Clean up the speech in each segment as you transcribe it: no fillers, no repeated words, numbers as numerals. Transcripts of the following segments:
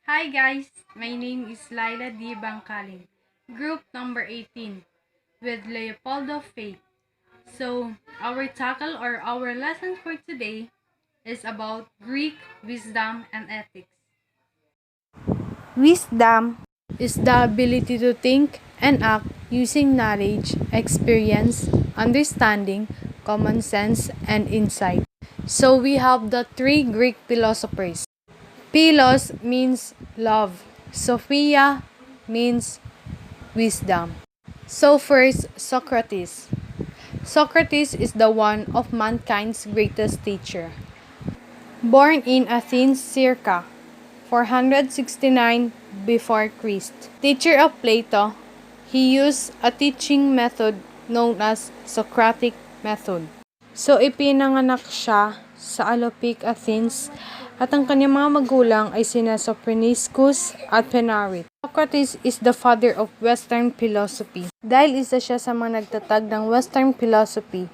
Hi guys, my name is Lielah D. Bangkaling, group number 18, with Leopoldo Faith. So, our tackle or our lesson for today is about Greek wisdom and ethics. Wisdom is the ability to think and act using knowledge, experience, understanding, common sense, and insight. So we have the three Greek philosophers. Philos means love. Sophia means wisdom. So first, Socrates. Socrates is the one of mankind's greatest teacher. Born in Athens circa 469 before Christ. Teacher of Plato, he used a teaching method known as Socratic method. So ipinanganak siya sa Alopic, Athens at ang kanyang mga magulang ay sina Sophroniscus at Phaenarit. Socrates is the father of Western philosophy. Dahil isa siya sa mga nagtatag ng Western philosophy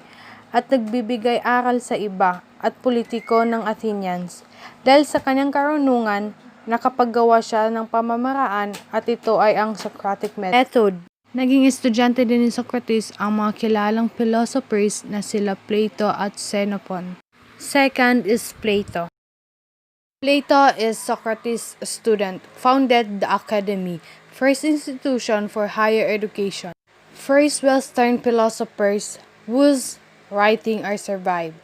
at nagbibigay aral sa iba at politiko ng Athenians. Dahil sa kanyang karunungan, nakapaggawa siya ng pamamaraan at ito ay ang Socratic method. Naging estudyante din ni Socrates ang mga kilalang philosophers na sila Plato at Xenophon. Second is Plato. Plato is Socrates' student, founded the academy, first institution for higher education. First Western philosophers whose writing are survived.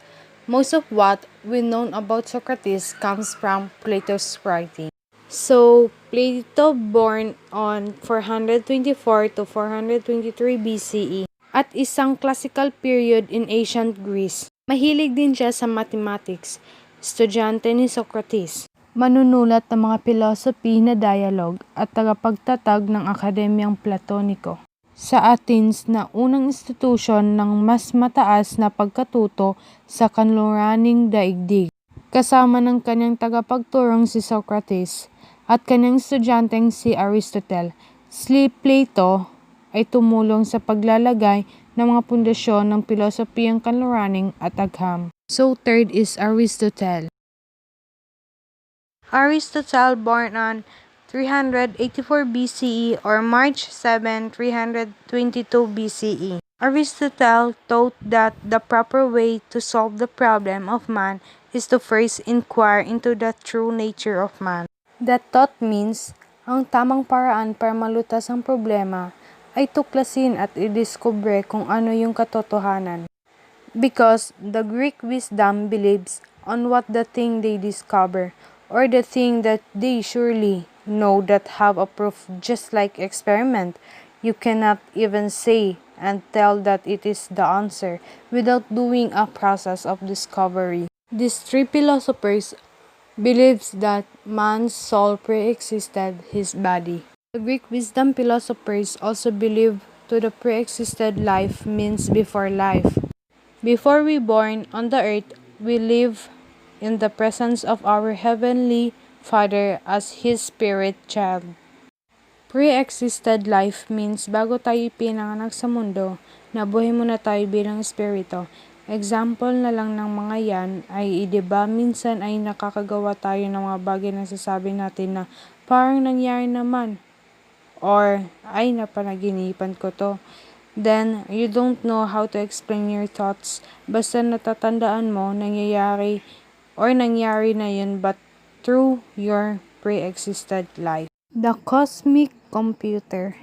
Most of what we know about Socrates comes from Plato's writing. So, Plato born on 424 to 423 BCE at isang classical period in ancient Greece. Mahilig din siya sa mathematics, estudyante ni Socrates. Manunulat ng mga philosophy na dialogue at tagapagtatag ng akademyang Platoniko. Sa Athens na unang institusyon ng mas mataas na pagkatuto sa kanluraning daigdig. Kasama ng kanyang tagapagturong si Socrates at kanyang estudyanteng si Aristotle. Si Plato ay tumulong sa paglalagay ng mga pundasyon ng pilosopiyang kanluraning at agham. So third is Aristotle. Aristotle born on 384 BCE or March 7, 322 BCE. Aristotle taught that the proper way to solve the problem of man is to first inquire into the true nature of man. That thought means, ang tamang paraan para malutas ang problema ay tuklasin at idiskubre kung ano yung katotohanan. Because the Greek wisdom believes on what the thing they discover, or the thing that they surely know that have a proof just like experiment. You cannot even say and tell that it is the answer without doing a process of discovery. These three philosophers believes that man's soul pre-existed his body. The Greek wisdom philosophers also believe to the pre-existed life means before life. Before we born on the earth, we live in the presence of our Heavenly Father as His spirit child. Pre-existed life means bago tayo pinanganak sa mundo, nabuhay muna tayo bilang espiritu. Example na lang ng mga yan ay diba minsan ay nakakagawa tayo ng mga bagay na sasabi natin na parang nangyari naman or ay napanaginipan ko to. Then, you don't know how to explain your thoughts. Basta natatandaan mo, nangyari na yun but through your pre-existed life. The cosmic computer.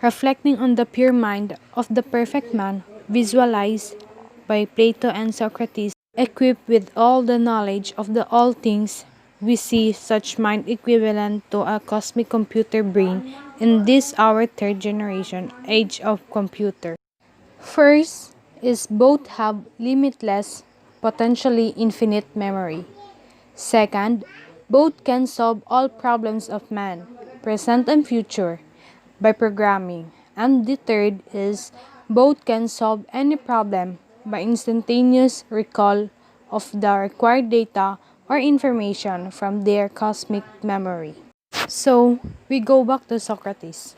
Reflecting on the pure mind of the perfect man, visualized by Plato and Socrates, equipped with all the knowledge of the all things, we see such mind equivalent to a cosmic computer brain in this our third generation age of computer. First is both have limitless, potentially infinite memory. Second, both can solve all problems of man, present and future, by programming. And the third is both can solve any problem by instantaneous recall of the required data or information from their cosmic memory. So, we go back to Socrates.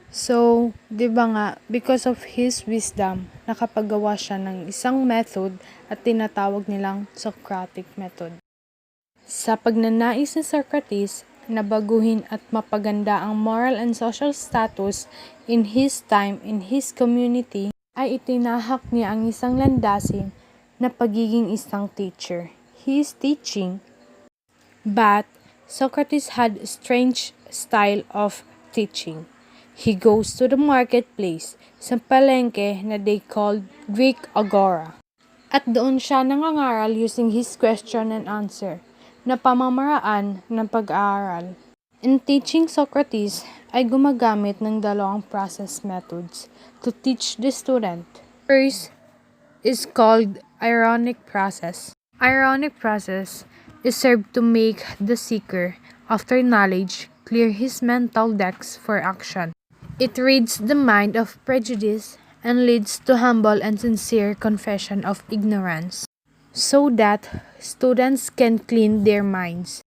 So, di ba nga, because of his wisdom, nakapagawa siya ng isang method at tinatawag nilang Socratic method. Sa pagnanais ni Socrates na baguhin at mapaganda ang moral and social status in his time in his community, ay itinahak niya ang isang landasin na pagiging isang teacher. He is teaching. But Socrates had a strange style of teaching. He goes to the marketplace, sa palengke na they called Greek Agora. At doon siya nangangaral using his question and answer na pamamaraan ng pag-aaral. In teaching, Socrates ay gumagamit ng dalawang process methods to teach the student. First is called ironic process. Ironic process is served to make the seeker after knowledge clear his mental decks for action. It rids the mind of prejudice and leads to humble and sincere confession of ignorance, so that students can clean their minds.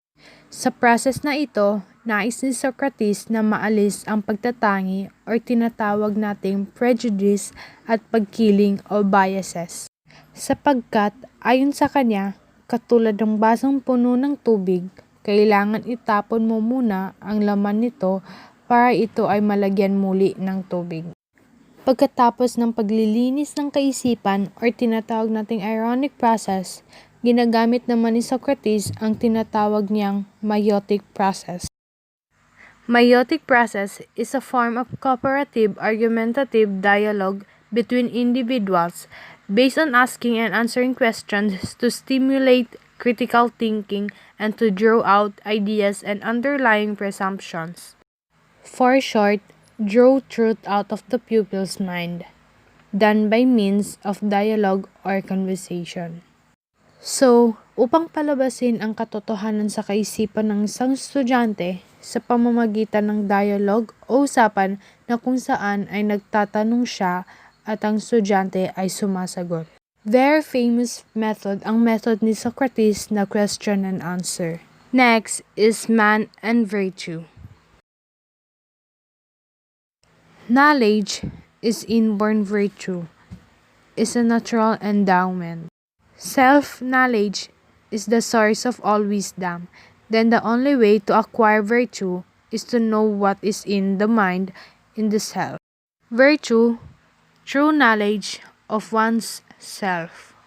Sa process na ito, nais ni Socrates na maalis ang pagtatangi or tinatawag nating prejudice at pagkiling o biases. Sapagkat, ayon sa kanya, katulad ng basong puno ng tubig, kailangan itapon mo muna ang laman nito para ito ay malagyan muli ng tubig. Pagkatapos ng paglilinis ng kaisipan or tinatawag nating ironic process, ginagamit naman ni Socrates ang tinatawag niyang meiotic process. Meiotic process is a form of cooperative argumentative dialogue between individuals based on asking and answering questions to stimulate critical thinking and to draw out ideas and underlying presumptions. For short, draw truth out of the pupil's mind, done by means of dialogue or conversation. So, upang palabasin ang katotohanan sa kaisipan ng isang estudyante sa pamamagitan ng dialogue o usapan na kung saan ay nagtatanong siya at ang estudyante ay sumasagot. Very famous method ang method ni Socrates na question and answer. Next is man and virtue. Knowledge is inborn virtue, is a natural endowment. Self-knowledge is the source of all wisdom. Then the only way to acquire virtue is to know what is in the mind, in the self. Virtue, true knowledge of one's self.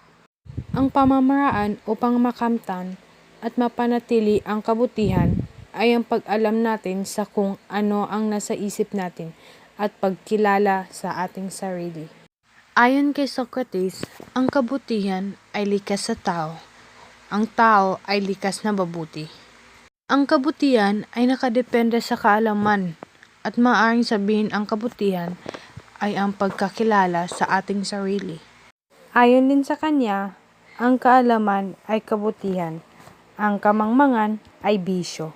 Ang pamamaraan upang makamtan at mapanatili ang kabutihan ay ang pag-alam natin sa kung ano ang nasa isip natin at pagkilala sa ating sarili. Ayon kay Socrates, ang kabutihan ay likas sa tao. Ang tao ay likas na mabuti. Ang kabutihan ay nakadepende sa kaalaman at maaaring sabihin ang kabutihan ay ang pagkakilala sa ating sarili. Ayon din sa kanya, ang kaalaman ay kabutihan. Ang kamangmangan ay bisyo.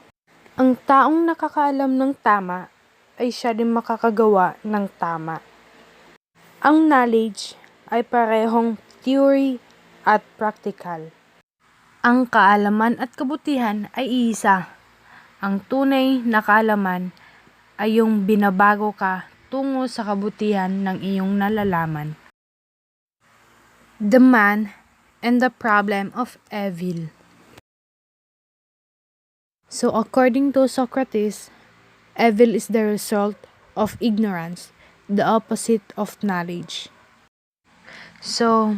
Ang taong nakakaalam ng tama ay siya din makakagawa ng tama. Ang knowledge ay parehong theory at practical. Ang kaalaman at kabutihan ay iisa. Ang tunay na kaalaman ay yung binabago ka tungo sa kabutihan ng iyong nalalaman. The man and the problem of evil. So according to Socrates, evil is the result of ignorance, the opposite of knowledge. So,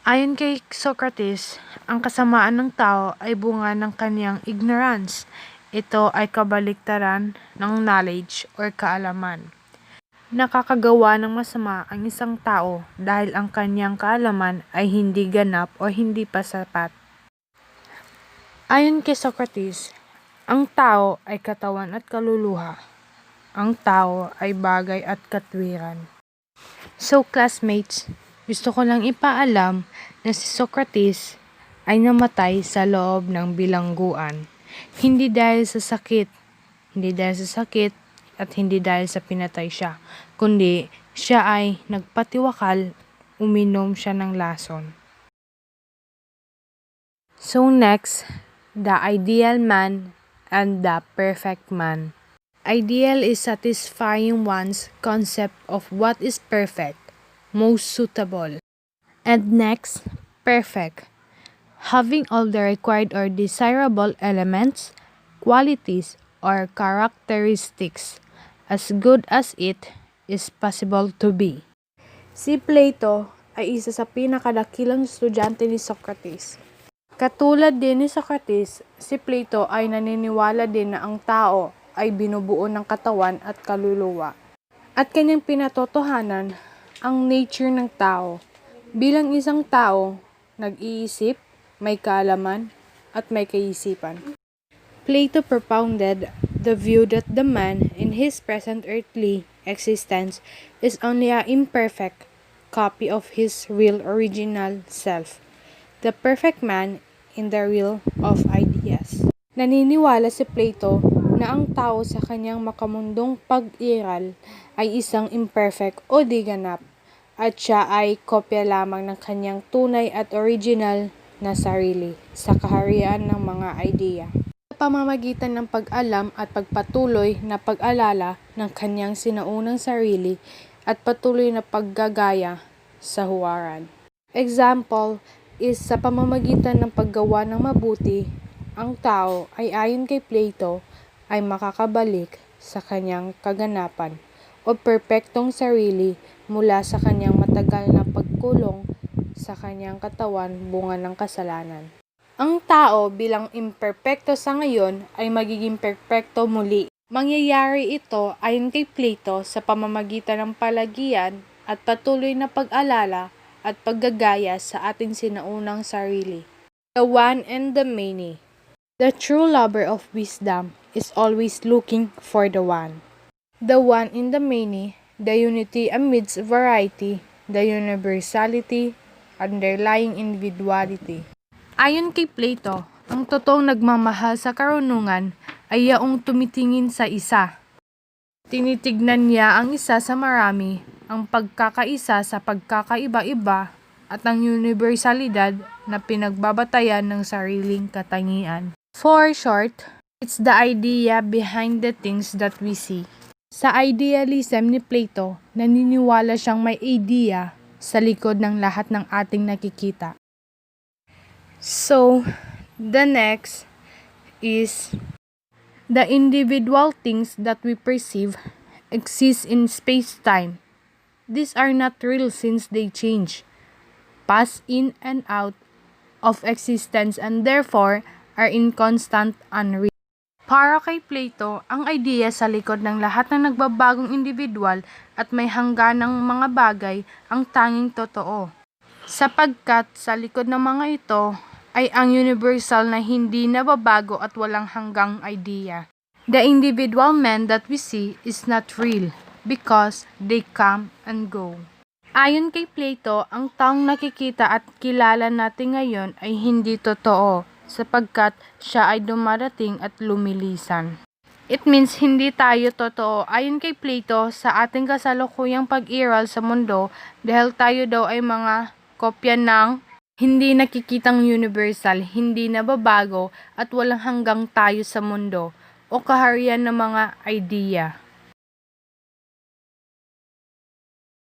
ayon kay Socrates, ang kasamaan ng tao ay bunga ng kanyang ignorance. Ito ay kabaliktaran ng knowledge or kaalaman. Nakakagawa ng masama ang isang tao dahil ang kanyang kaalaman ay hindi ganap o hindi pa sapat. Ayon kay Socrates, ang tao ay katawan at kaluluha. Ang tao ay bagay at katwiran. So classmates, gusto ko lang ipaalam na si Socrates ay namatay sa loob ng bilangguan. Hindi dahil sa sakit, at hindi dahil sa pinatay siya, kundi siya ay nagpatiwakal, uminom siya ng lason. So next, the ideal man and the perfect man. Ideal is satisfying one's concept of what is perfect, most suitable. And next, perfect. having all the required or desirable elements, qualities, or characteristics as good as it is possible to be. Si Plato ay isa sa pinakadakilang estudyante ni Socrates. Katulad din ni Socrates, si Plato ay naniniwala din na ang tao ay binubuo ng katawan at kaluluwa. At kanyang pinatotohanan ang nature ng tao. Bilang isang tao, nag-iisip, may kaalaman, at may kaisipan. Plato propounded the view that the man in his present earthly existence is only an imperfect copy of his real original self, the perfect man in the realm of ideas. Naniniwala si Plato na ang tao sa kanyang makamundong pag-iral ay isang imperfect o di ganap, at siya ay kopya lamang ng kanyang tunay at original na sarili sa kaharian ng mga idea. Sa pamamagitan ng pag-alam at pagpatuloy na pag-alala ng kanyang sinaunang sarili at patuloy na paggagaya sa huwaran. Example is sa pamamagitan ng paggawa ng mabuti, ang tao ay ayon kay Plato ay makakabalik sa kanyang kaganapan o perpektong sarili mula sa kanyang matagal na pagkulong sa kanyang katawan bunga ng kasalanan. Ang tao bilang imperpekto sa ngayon ay magiging perpekto muli. Mangyayari ito ayon kay Plato sa pamamagitan ng palagian at patuloy na pag-alala at paggagaya sa ating sinaunang sarili. The one and the many. The true lover of wisdom is always looking for the one. The one in the many, the unity amidst variety, the universality, underlying individuality. Ayon kay Plato, ang totoong nagmamahal sa karunungan ay yaong tumitingin sa isa. Tinitignan niya ang isa sa marami, ang pagkakaisa sa pagkakaiba-iba, at ang universalidad na pinagbabatayan ng sariling katangian. For short, it's the idea behind the things that we see. Sa idealism ni Plato, naniniwala siyang may idea sa likod ng lahat ng ating nakikita. So, the next is the individual things that we perceive exist in space-time. These are not real since they change, pass in and out of existence, and therefore are in constant unreal. Para kay Plato, ang idea sa likod ng lahat ng nagbabagong individual at may hangganang mga bagay ang tanging totoo. Sapagkat sa likod ng mga ito ay ang universal na hindi nababago at walang hanggang idea. The individual men that we see is not real because they come and go. Ayon kay Plato, ang taong nakikita at kilala natin ngayon ay hindi totoo sapagkat siya ay dumarating at lumilisan. It means hindi tayo totoo ayon kay Plato sa ating kasalukuyang pag-iral sa mundo dahil tayo daw ay mga kopya ng hindi nakikitang universal, hindi nababago at walang hanggang tayo sa mundo o kaharian ng mga idea.